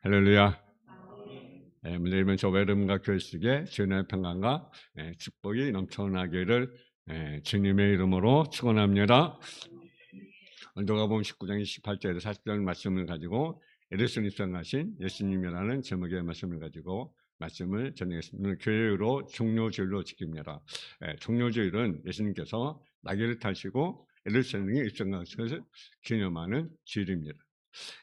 할렐루야. 문제는 저 여러분과 교회식의 주님의 평강과 축복이 넘쳐나기를 주님의 이름으로 축원합니다. 누가복음 19장 28절에서 40절 말씀을 가지고 예루살렘 입성하신 예수님이라는 제목의 말씀을 가지고 말씀을 전하겠습니다. 교회로 종료주일로 지킵니다. 종료주일은 예수님께서 나귀를 타시고 예루살렘에 입성하신 것을 기념하는 주일입니다.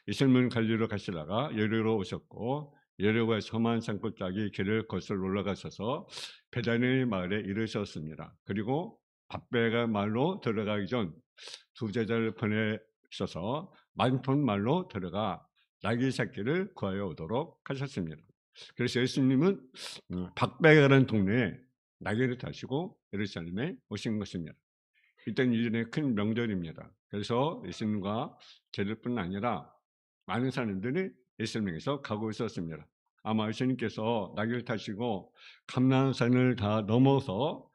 예수님은 갈릴리로 가시다가 여리고로 오셨고 여리고에서 험한 산골짜기 길을 거슬러 올라가셔서 베다니 마을에 이르셨습니다. 그리고 밧베가 마을로 들어가기 전 두 제자를 보내셔서 만폰 마을로 들어가 나귀 새끼를 구하여 오도록 하셨습니다. 그래서 예수님은 밧베가라는 동네에 나귀를 타시고 예루살렘에 오신 것입니다. 이때는 이전에 큰 명절입니다. 그래서 예수님과 제자뿐 아니라 많은 사람들이 예수님에게서 가고 있었습니다. 아마 예수님께서 나귀를 타시고 감람산을 다 넘어서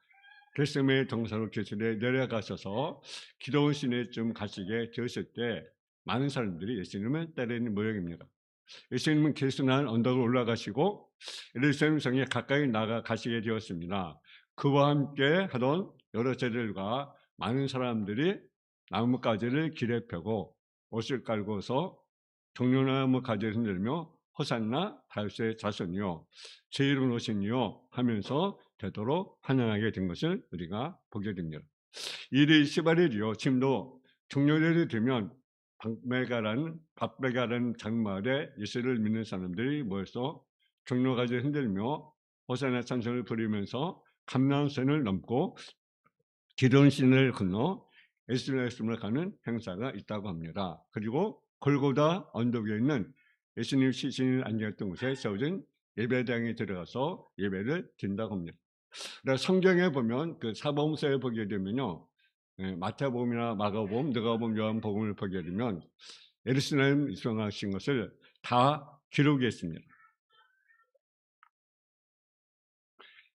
겟세마네 동산으로 기슭에 내려가셔서 기도원 시내쯤 가시게 되었을 때 많은 사람들이 예수님을 따르는 모양입니다. 예수님은 계순한 언덕을 올라가시고 예루살렘 성에 가까이 나가시게 되었습니다. 그와 함께 하던 여러 제자들과 많은 사람들이 나뭇가지를 길에 펴고 옷을 깔고서 종려나무 가지를 흔들며 호산나 다윗의 자손이요 제 이름을 오시니요 하면서 되도록 환영하게 된 것을 우리가 보게 됩니다. 일이 18일이요. 지금도 종료절이 되면 밧베가라는 장마을에 예수를 믿는 사람들이 모여서 종려가지를 흔들며 호산나 찬송을 부르면서 감람산을 넘고 기드온 시내를 건너 예루살렘으로 가는 행사가 있다고 합니다. 그리고 골고다 언덕 위에 있는 예수님 시신이 앉아있던 곳에 세워진 예배당에 들어가서 예배를 드린다고 합니다. 그래서 성경에 보면 그 사복음서에 보게 되면요, 마태복음이나 마가복음, 누가복음, 요한복음을 보게 되면 예루살렘 입성하신 것을 다 기록했습니다.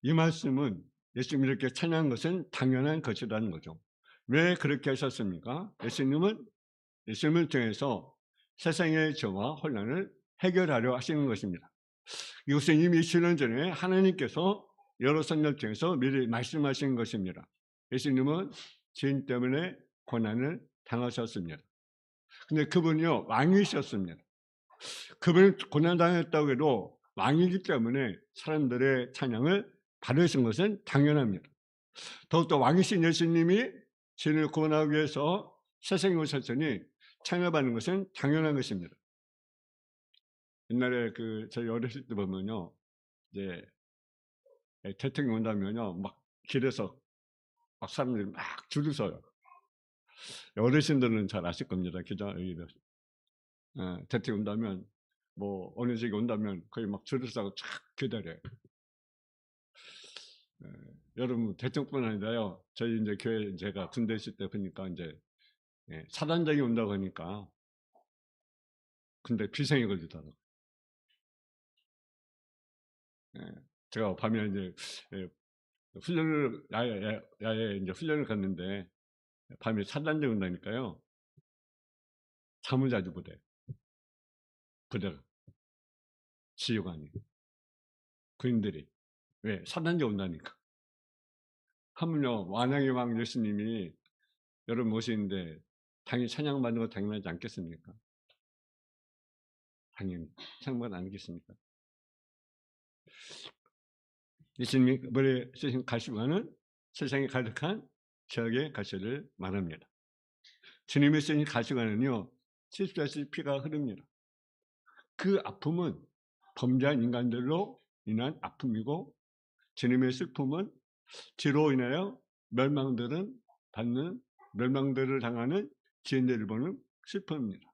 이 말씀은 예수님이 이렇게 찬양한 것은 당연한 것이라는 거죠. 왜 그렇게 하셨습니까? 예수님을 통해서 세상의 죄와 혼란을 해결하려 하시는 것입니다. 이것은 이미 20년 전에 하나님께서 여러 선지자를 통해서 미리 말씀하신 것입니다. 예수님은 죄인 때문에 고난을 당하셨습니다. 근데 그분이요, 왕이셨습니다. 그분이 고난당했다고 해도 왕이기 때문에 사람들의 찬양을 받으신 것은 당연합니다. 더욱더 왕이신 예수님이 죄인을 구원하기 위해서 세상에 오셨으니 찬양받는 것은 당연한 것입니다. 옛날에 저희 어렸을 때 보면요, 이제 대통령 온다면요, 막 길에서 막 사람들이 막 줄을 서요. 어르신들은 잘 아실 겁니다. 대통령 온다면, 뭐 어느 지역에 온다면 거의 막 줄을 서고 쫙 기다려요. 여러분 대통령뿐 아니라요. 저희 이제 교회 제가 군대 있을 때 보니까 이제 사단장이 온다고 하니까 근데 비상이 걸리더라고요. 제가 밤에 이제 훈련을 야외 이제 훈련을 갔는데 밤에 사단장이 온다니까요. 잠을 자주 못해요. 부대가 지휘관이 군인들이 왜 사단장이 온다니까. 하물며 완왕의 왕 예수님이 여러분 모시는데 당연히 찬양받는 거 당연하지 않겠습니까? 당연히 찬양받지 않겠습니까? 예수님이 머리에 쓰신 가시관은 세상에 가득한 죄악의 가시를 말합니다. 주님이 쓰신 가시관은요, 십자가의 피가 흐릅니다. 그 아픔은 범죄한 인간들로 인한 아픔이고, 주님의 슬픔은 죄로 인하여 멸망들을 당하는 죄인들을 보는 슬픔입니다.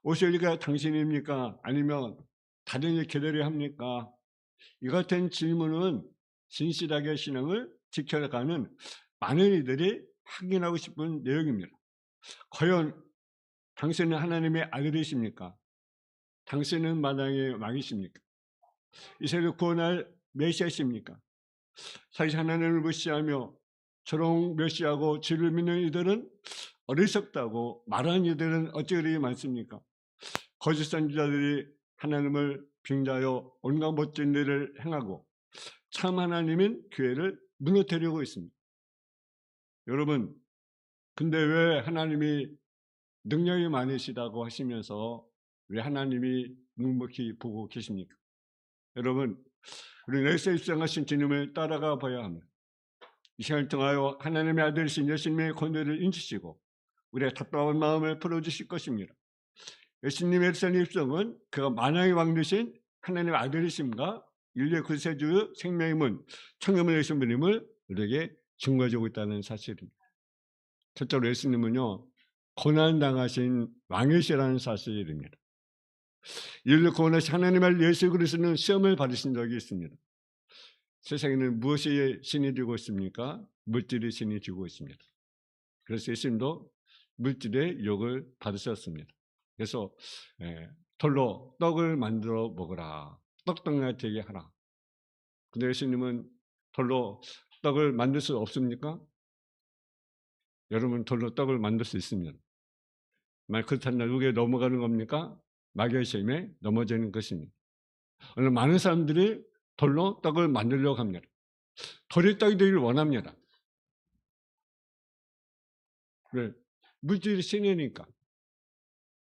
오실리가 당신입니까? 아니면 다른 일 기다려야 합니까? 이 같은 질문은 진실하게 신앙을 지켜가는 많은 이들이 확인하고 싶은 내용입니다. 과연 당신은 하나님의 아들이십니까? 당신은 마당의 왕이십니까? 이 세상을 구원할 메시아십니까? 사실 하나님을 무시하며 조롱 멸시하고 죄를 믿는 이들은 어리석다고 말하는 이들은 어찌 그리 많습니까? 거짓 선지자들이 하나님을 빙자하여 온갖 멋진 일을 행하고 참 하나님인 교회를 무너뜨리고 있습니다. 여러분, 근데 왜 하나님이 능력이 많으시다고 하시면서 왜 하나님이 묵묵히 보고 계십니까? 여러분, 우리 내세 입장하신 주님을 따라가 봐야 합니다. 이 시간을 통하여 하나님의 아들이신 예수님의 권위를 인치시고 우리의 답답한 마음을 풀어주실 것입니다. 예수님의 일생 입성은 그가 만왕의 왕 되신 하나님의 아들이심과 인류의 구세주 생명의 문, 청렴을 내신 분임을 우리에게 증거해주고 있다는 사실입니다. 첫째로 예수님은요, 고난당하신 왕이시라는 사실입니다. 인류 구원하신 하나님의 예수 그리스도는 시험을 받으신 적이 있습니다. 세상에는 무엇이 신이 되고 있습니까? 물질이 신이 되고 있습니다. 그래서 예수님도 물질의 유혹을 받으셨습니다. 그래서 돌로 떡을 만들어 먹으라. 떡덩이가 되게 하라. 근데 예수님은 돌로 떡을 만들 수 없습니까? 여러분, 돌로 떡을 만들 수 있습니다. 만약 그렇다면 누구에 넘어가는 겁니까? 마귀의 시험에 넘어지는 것입니다. 오늘 많은 사람들이 돌로 떡을 만들려고 합니다. 돌이 떡이 되기를 원합니다. 왜? 물질이 신이니까.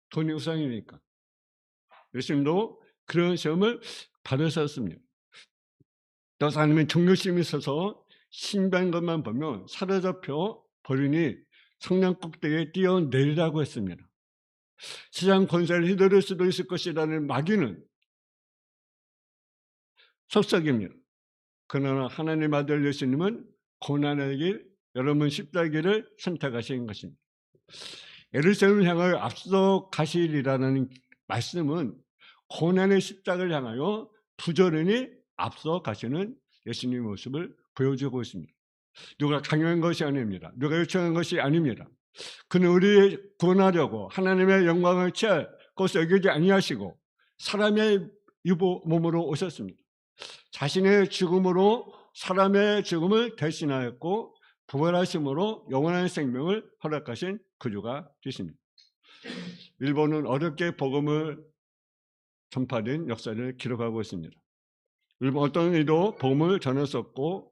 돈이 우상이니까. 예수님도 그런 시험을 받으셨습니다. 따라서 하나님은 정욕심이 있어서 신비한 것만 보면 사로잡혀 버리니 성령 꼭대기에 뛰어내리라고 했습니다. 세상 권세를 휘두를 수도 있을 것이라는 마귀는 속삭입니다. 그러나 하나님 아들 예수님은 고난의 길, 여러분 십자가를 선택하신 것입니다. 예루살렘을 향하여 앞서 가시리라는 말씀은 고난의 십자가를 향하여 부지런히 앞서 가시는 예수님의 모습을 보여주고 있습니다. 누가 강요한 것이 아닙니다. 누가 요청한 것이 아닙니다. 그는 우리를 구원하려고 하나님의 영광을 취할 것을 여기지 아니하시고 사람의 유보 몸으로 오셨습니다. 자신의 죽음으로 사람의 죽음을 대신하였고 부활하심으로 영원한 생명을 허락하신 구주가 되십니다. 일본은 어렵게 복음을 전파된 역사를 기록하고 있습니다. 일본 어떤 이도 복음을 전했었고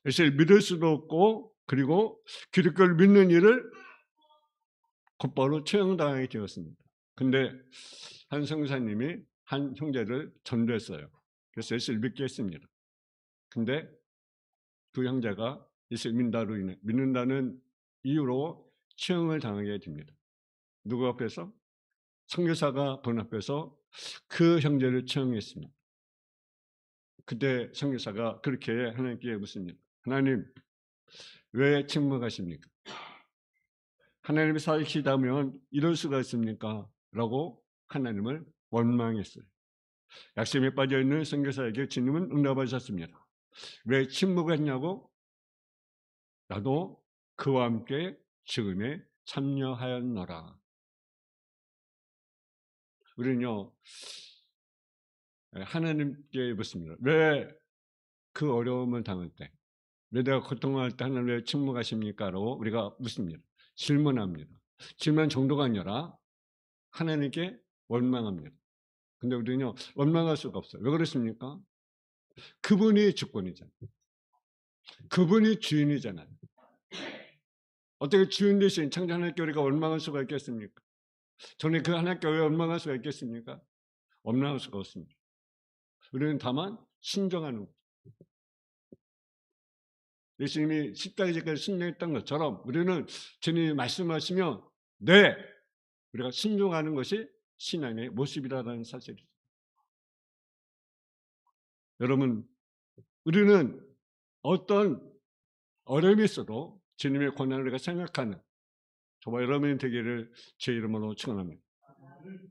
예수를 믿을 수도 없고 그리고 기독교를 믿는 일을 곧바로 처형당하게 되었습니다. 근데 한 성사님이 한 형제를 전도했어요. 그래서 예수를 믿게 했습니다. 근데 그 형제가 예수를 믿는다는 이유로 처형을 당하게 됩니다. 누구 앞에서? 선교사가 본 앞에서 그 형제를 처형했습니다. 그때 선교사가 그렇게 하나님께 묻습니다. 하나님, 왜 침묵하십니까? 하나님이 살리시다면 이럴 수가 있습니까? 라고 하나님을 원망했어요. 약심에 빠져있는 선교사에게 주님은 응답하셨습니다. 왜 침묵했냐고? 나도 그와 함께 죽음에 참여하였노라. 우리는요, 하나님께 묻습니다. 왜 그 어려움을 당할 때, 왜 내가 고통할 때 하나님 왜 침묵하십니까? 라고 우리가 묻습니다. 질문합니다. 질문 정도가 아니라 하나님께 원망합니다. 근데 우리는요, 원망할 수가 없어요. 왜 그렇습니까? 그분이 주권이잖아요. 그분이 주인이잖아요. 어떻게 주인 되신 창조 하나님께 우리가 원망할 수가 있겠습니까? 저는 그 하나님께 왜 원망할 수가 있겠습니까? 원망할 수가 없습니다. 우리는 다만 순종하는 거죠. 예수님이 십자가에까지 순종했던 것처럼 우리는 주님이 말씀하시면 네, 우리가 순종하는 것이 신앙의 모습이라는 사실이죠. 여러분, 우리는 어떤 어려움이 있어도 주님의 고난을 우리가 생각하는 저와 여러분이 되기를 제 이름으로 축원합니다.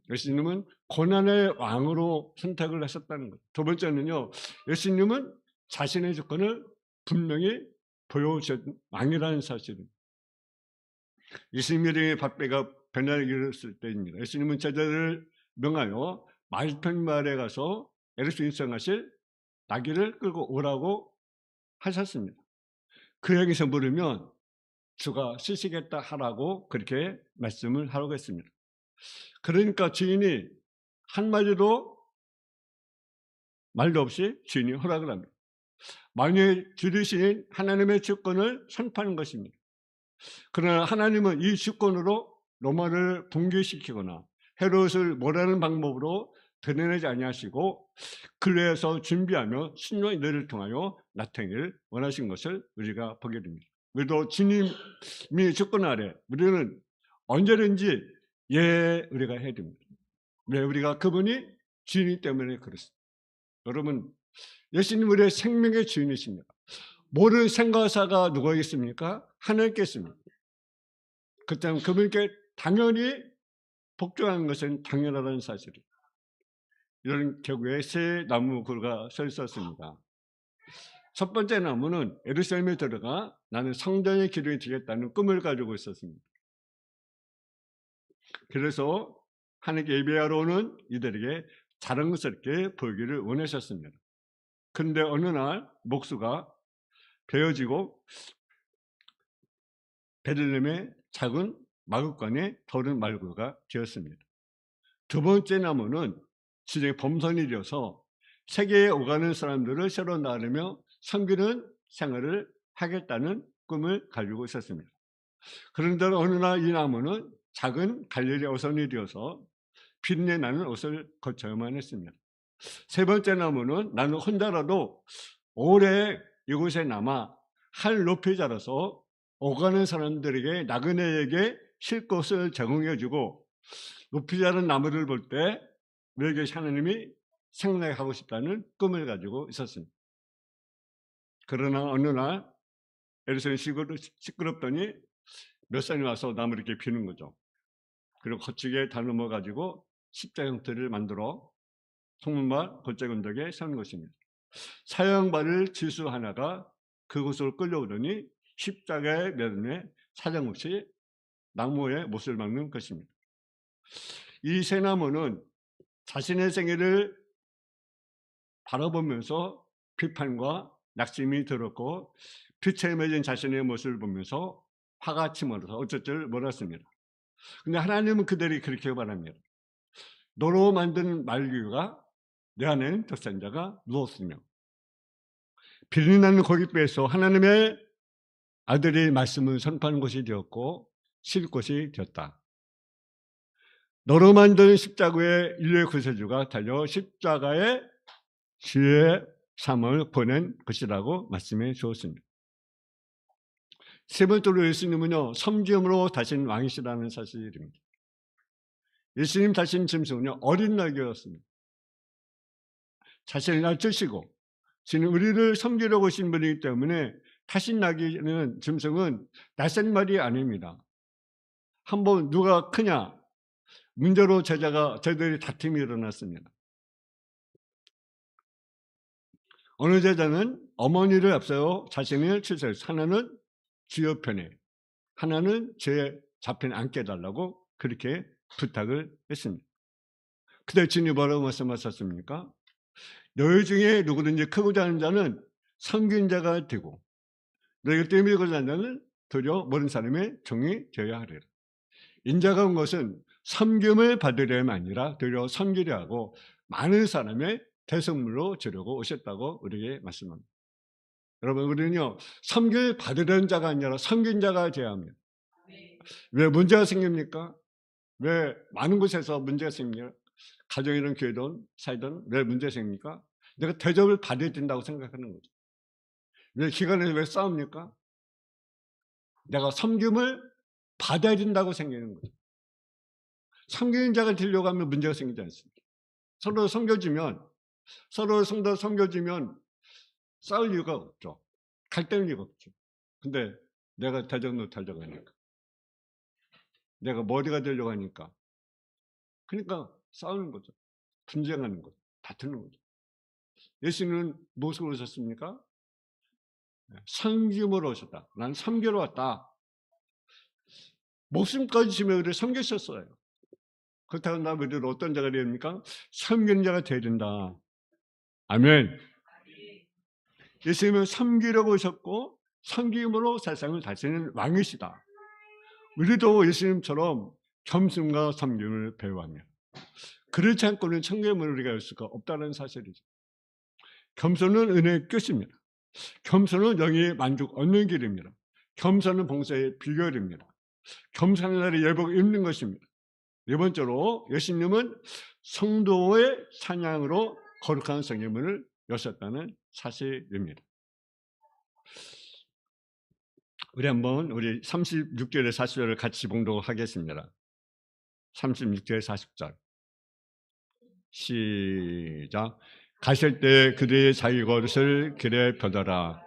예수님은 고난의 왕으로 선택을 하셨다는 것. 두 번째는요, 예수님은 자신의 조건을 분명히 보여주신 왕이라는 사실입니다. 예수님이 밥배가 배나를 이뤘을 때입니다. 예수님은 제자들을 명하여 말편말에 가서 예루살렘 입성하실 나귀를 끌고 오라고 하셨습니다. 그 향해서 물으면 주가 쓰시겠다 하라고 그렇게 말씀을 하라고 했습니다. 그러니까 주인이 한마디도 말도 없이 주인이 허락을 합니다. 만유에 주르신 하나님의 주권을 선포하는 것입니다. 그러나 하나님은 이 주권으로 로마를 붕괴시키거나 헤롯을 몰아내는 방법으로 드러내지 아니하시고 근래에서 준비하며 신령들을 통하여 나타내기를 원하신 것을 우리가 보게 됩니다. 우리도 주님이 주권 아래 우리는 언제든지 우리가 해야 됩니다. 왜? 우리가 그분이 주인이기 때문에 그렇습니다. 여러분, 예수님 우리의 생명의 주인이십니다. 모든 생과사가 누가 있습니까? 하나님께 있습니다. 그렇다면 그분께 당연히 복종하는 것은 당연하다는 사실이에요. 이런 경우에 세 나무 그루가 서 있었습니다. 첫 번째 나무는 예루살렘에 들어가 나는 성전의 기둥이 되겠다는 꿈을 가지고 있었습니다. 그래서 하나님께 예배하러 오는 이들에게 자랑스럽게 보이기를 원하셨습니다. 그런데 어느 날 목수가 베어지고 베들레헴의 작은 마구간에 더른 말구가 되었습니다. 두 번째 나무는 진의 범선이 되어서 세계에 오가는 사람들을 새로 나르며 섬기는 생활을 하겠다는 꿈을 가지고 있었습니다. 그런데 어느 날 이 나무는 작은 갈릴리 어선이 되어서 비린내 나는 옷을 거쳐야만 했습니다. 세 번째 나무는 나는 혼자라도 오래 이곳에 남아 할 높이 자라서 오가는 사람들에게 나그네에게 쉴 곳을 제공해주고 높이 자란 나무를 볼 때 우리에게 하나님이 생각하고 싶다는 꿈을 가지고 있었습니다. 그러나 어느 날 예루살렘이 시끄럽더니 몇 사람이 와서 나무를 이렇게 비는 거죠. 그리고 거치게 다듬어 가지고 십자 형태를 만들어 성문과 골짜기 언덕에 세우는 것입니다. 사형발을 지수 하나가 그곳으로 끌려오더니 십자가의 매듭에 사정없이 나무에 못을 박는 것입니다. 이 세 나무는 자신의 생애를 바라보면서 비판과 낙심이 들었고 빛에 맺은 자신의 모습을 보면서 화가 치밀어서 어쩔 줄 몰랐습니다. 근데 하나님은 그들이 그렇게 바랍니다. 너로 만든 말귀가 내 안에는 독산자가 누웠으며 비린내 나는 고깃배에서 하나님의 아들이 말씀을 선포하는 곳이 되었고 쉴 곳이 되었다. 너로 만든 십자가에 인류의 구세주가 달려 십자가에 주의 삶을 보낸 것이라고 말씀해 주었습니다. 세 번째로 예수님은요, 섬김으로 다신 왕이시라는 사실입니다. 예수님 다신 짐승은요, 어린 날개였습니다. 자신을 낮추시고 지금 우리를 섬기려고 오신 분이기 때문에 다신 날개는 짐승은 낯선 말이 아닙니다. 한번 누가 크냐 문제로 제자들이 다툼이 일어났습니다. 어느 제자는 어머니를 앞세워 자신을 치서했어요. 하나는 주여 편에, 하나는 제 좌편에 앉게해달라고 그렇게 부탁을 했습니다. 그때 주님이 뭐라고 말씀하셨습니까? 너희 중에 누구든지 크고자 하는 자는 섬긴 자가 되고 너희가 뛰밀고자 하는 자는 도리어 모든 사람의 종이 되어야 하리라. 인자가 온 것은 섬김을 받으려면 아니라 도리어 섬기려 하고 많은 사람의 대성물로 주려고 오셨다고 우리에게 말씀합니다. 여러분, 우리는요, 섬김을 받으려는 자가 아니라 섬긴 자가 되어야 합니다. 왜 문제가 생깁니까? 왜 많은 곳에서 문제가 생깁니까? 가정이든 교회든 사이든 왜 문제가 생깁니까? 내가 대접을 받아야 된다고 생각하는 거죠. 왜 기관에서 왜 싸웁니까? 내가 섬김을 받아야 된다고 생기는 거죠. 섬기는 자가 되려고 하면 문제가 생기지 않습니다. 서로 섬겨주면, 서로 성도 섬겨주면 싸울 이유가 없죠. 갈등할 이유가 없죠. 근데 내가 대접 못하려고 하니까, 내가 머리가 되려고 하니까, 그러니까 싸우는 거죠. 분쟁하는 거죠. 다투는 거죠. 예수님은 무엇으로 오셨습니까? 섬김으로 오셨다. 난 섬기러 왔다. 목숨까지 지며 우리를 섬기셨어요. 그렇다고 나 우리를 어떤 자가 되어야 됩니까? 섬기는 자가 되어야 된다. 아멘. 예수님은 섬기려고 오셨고 섬김으로 세상을 다스리는 왕이시다. 우리도 예수님처럼 겸손과 섬김을 배워야 합니다. 그렇지 않고는 천국의 문을 우리가 열 수가 없다는 사실이죠. 겸손은 은혜의 끝입니다. 겸손은 영의 만족 얻는 길입니다. 겸손은 봉사의 비결입니다. 겸손한 날에 예복 입는 것입니다. 네 번째로 예수님은 성도의 찬양으로 거룩한 성회문을 여셨다는 사실입니다. 우리 한번 우리 36절에 40절을 같이 봉독하겠습니다. 36절 40절 시작. 가실 때 그들이 자기 것을 길에 펴더라.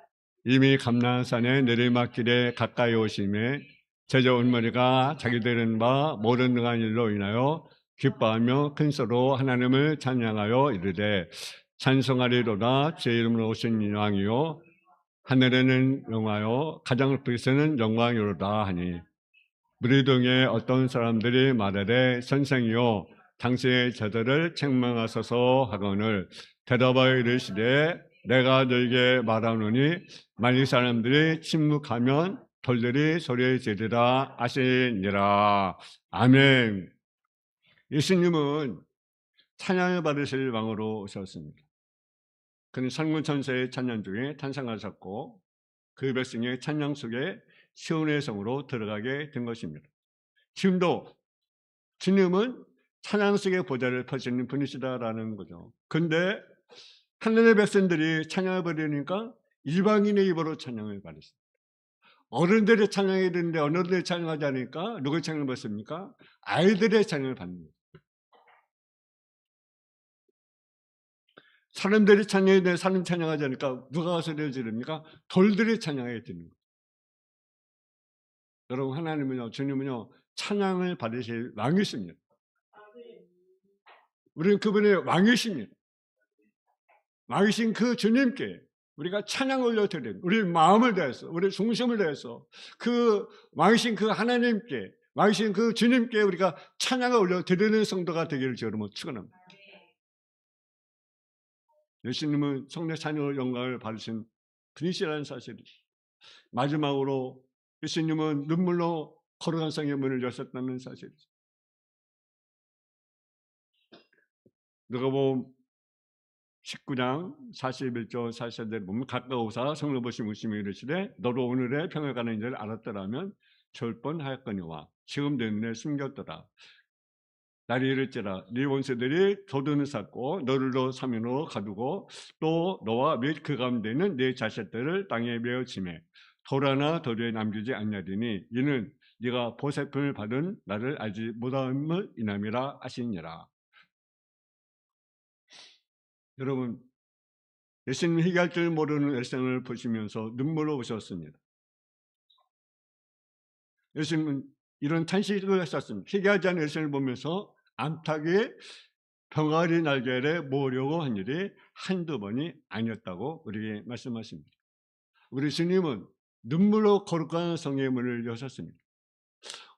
이미 감난산의 내리막길에 가까이 오심에 제자 온머리가 자기들은 바 모든 능한 일로 인하여 기뻐하며 큰 소로 하나님을 찬양하여 이르되 찬송하리로다 제 이름으로 오신 왕이요 하늘에는 영화요 가장 높이서는 영광이로다 하니 무리 중에 어떤 사람들이 말하되 선생이요 당신의 제자를 책망하소서 하거늘 대답하여 이르시되 내가 너에게 말하노니 만일 사람들이 침묵하면 돌들이 소리 지르라 하시니라. 아멘. 예수님은 찬양을 받으실 왕으로 오셨습니다. 그는 천군천사의 찬양 중에 탄생하셨고 그 백성의 찬양 속에 시온의 성으로 들어가게 된 것입니다. 지금도 주님은 찬양 속의 보좌를 펴시는 분이시다라는 거죠. 그런데 하늘의 백성들이 찬양을 버리니까 이방인의 입으로 찬양을 받았습니다. 어른들의 찬양이 되는데 어른들이 찬양하지 않으니까 누구의 찬양을 받습니까? 아이들의 찬양을 받는 거예요. 사람들이 찬양해야 되는데 사람 찬양하지 않으니까 누가 가서 소리를 지릅니까? 돌들이 찬양해야 되는 거예요. 여러분 하나님은요, 주님은요 찬양을 받으실 왕이십니다. 우리는 그분의 왕이십니다. 왕이신 그 주님께 우리가 찬양 올려드리는 우리 마음을 다해서 우리 중심을 다해서 그 왕이신 그 하나님께 왕이신 그 주님께 우리가 찬양을 올려드리는 성도가 되기를 여러분 축원합니다. 예수님은 성령 찬양의 영광을 받으신 분이시라는 사실이 마지막으로 예수님은 눈물로 거룩한 성의 문을 여셨다는 사실이죠. 누가복음 19장 41절 44절 보면 가까우사 성을 보시며 웃으며 이르시되 너로 오늘의 평을 가는 일을 알았더라면 좋을 뻔하였거니와 지금 됐네 숨겼더라. 날이 이를지라 네 원수들이 도둑을 쌓고 너를 사면으로 가두고 또 너와 및 그 가운데 있는 네 자식들을 땅에 메어 치매 돌 하나 도리에 남기지 않냐리니 이는 네가 보살핌을 받은 나를 알지 못함을 인함이라 하시니라. 여러분 예수님 회개할 줄 모르는 일생을 보시면서 눈물로 오셨습니다. 예수님은 이런 탄식을 하셨습니다. 회개하지 않은 일생을 보면서 암탉의 병아리 날개를 모으려고 한 일이 한두 번이 아니었다고 우리에게 말씀하십니다. 우리 주님은 눈물로 거룩한 성의 문을 여셨습니다.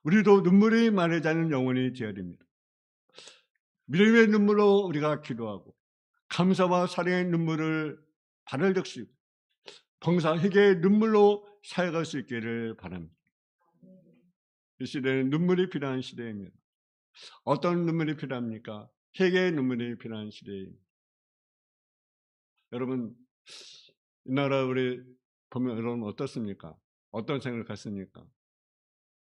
우리도 눈물이 마르지 않은 영혼이 되어야 됩니다. 믿음의 눈물로 우리가 기도하고 감사와 사랑의 눈물을 발을 적시고 봉사 회개의 눈물로 사역할 수 있기를 바랍니다. 이 시대는 눈물이 필요한 시대입니다. 어떤 눈물이 필요합니까? 회개의 눈물이 필요한 시대입니다. 여러분 이 나라 우리 보면 여러분 어떻습니까? 어떤 생각을 갖습니까?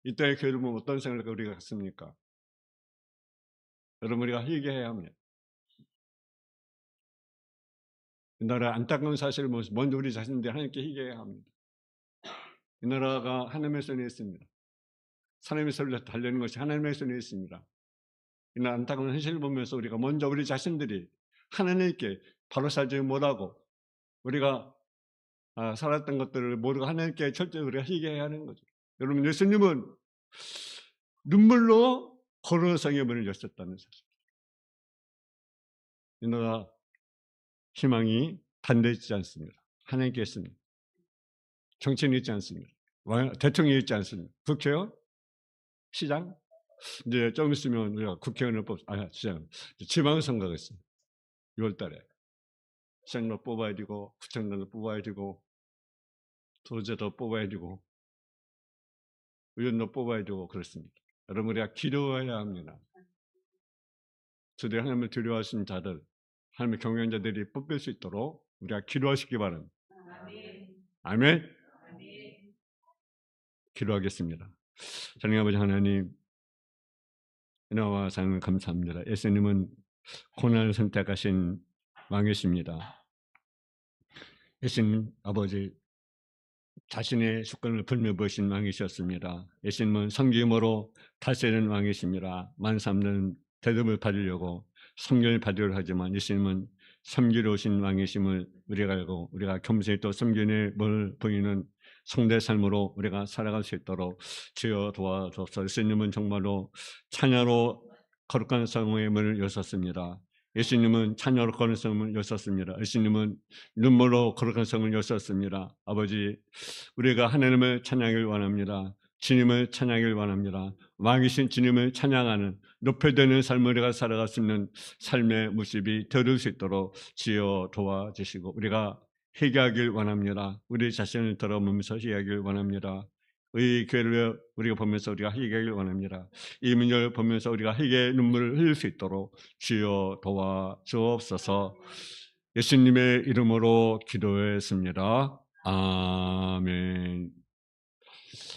이때의 교회를 보면 어떤 생각을 우리가 갖습니까? 여러분 우리가 회개해야 합니다. 이 나라 안타까운 사실을 보면서 먼저 우리 자신들 하나님께 회개해야 합니다. 이 나라가 하나님의 손에 있습니다. 하나님의 손을 달려는 것이 하나님의 손에 있습니다. 이 나라 안타까운 현실을 보면서 우리가 먼저 우리 자신들이 하나님께 바로 살지 못하고 우리가 살았던 것들을 모두가 하나님께 철저히 우리가 회개해야 하는 거죠. 여러분 예수님은 눈물로 거룩한 성의 문을 여셨다는 사실. 이 나라 희망이 반대 있지 않습니다. 하나님께 있습니다. 정치인이 있지 않습니다. 대통령이 있지 않습니다. 국회요? 시장? 이제 좀 있으면 우리가 국회의원을 시장, 지방선거가 있습니다. 6월달에 시장도 뽑아야 되고 구청장도 뽑아야 되고 도지사도 뽑아야 되고 의원도 뽑아야 되고 그렇습니다. 여러분 우리가 기도해야 합니다. 주들이 하나님을 두려워하시는 자들, 하나님의 경외자들이 뽑힐 수 있도록 우리가 기도하시기 바랍니다. 아멘. 기도하겠습니다. 사랑하는 아버지 하나님, 은혜와 사랑을 감사합니다. 예수님은 고난을 선택하신 왕이십니다. 예수님 아버지 자신의 주권을 불매보신 왕이셨습니다. 예수님은 성김으로 다스리는 왕이십니다. 많은 사람들은 대접을 받으려고 섬김을 받으려 하지만 예수님은 섬기러 오신 왕이심을 우리가 알고 우리가 겸손히 또 섬김의 뭘 보이는 성대 삶으로 우리가 살아갈 수 있도록 주여 도와주옵소서. 예수님은 정말로 찬야로 거룩한 성의 문을 여셨습니다. 예수님은 찬야로 거룩한 성을 여셨습니다. 예수님은 눈물로 거룩한 성을 여셨습니다. 아버지, 우리가 하나님을 찬양하길 원합니다. 주님을 찬양하길 원합니다. 왕이신 주님을 찬양하는 높여드는 삶을 우리가 살아갈 수 있는 삶의 모습이 되어줄 수 있도록 주여 도와주시고 우리가 회개하길 원합니다. 우리 자신을 돌아보면서 회개하길 원합니다. 이 교회를 우리가 보면서 우리가 회개하길 원합니다. 이 문제를 보면서 우리가 회개의 눈물을 흘릴 수 있도록 주여 도와주옵소서. 예수님의 이름으로 기도했습니다. 아멘.